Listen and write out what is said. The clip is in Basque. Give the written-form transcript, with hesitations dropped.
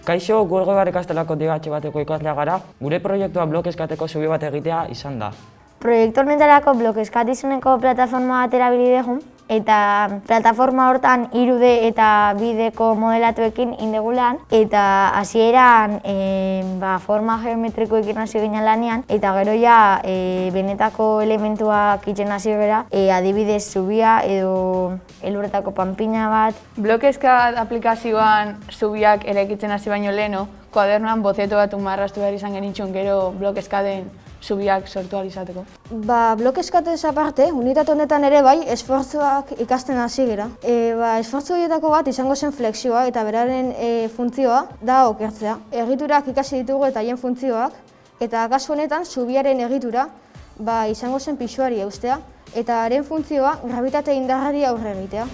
Kaixo, gu Elgebar ikastelako digatxe bateko ikaslea gara, gure proiektua Blokeskateko zubi bat egitea izan da. Proiektu honetarako Blokeskat izeneko plataforma bat erabili dugu, eta plataforma hortan 3D eta 2Dko modelatuekin indegulan, eta hasieran forma geometrikoekin hasi ginen lanean, eta gero ja benetako elementuak itzen hasi gara, adibidez zubia edo elurretako panpina bat. Blokeskat aplikazioan zubiak eraikitzen hasi baino leheno, kuadernoan bozeto bat marraztu behar izan genitxun gero Blokeskaten zubiak sortu ahal izateko. Blokeskatez aparte, unitate honetan ere bai, esfortzuak ikasten hasi gara. Esfortzu horietako bat izango zen flexioa eta beraren funtzioa da okertzea. Egiturak ikasi ditugu eta haien funtzioak, eta kasu honetan zubiaren egitura izango zen pisuari eustea, eta haren funtzioa grabitate indarrari aurre egitea.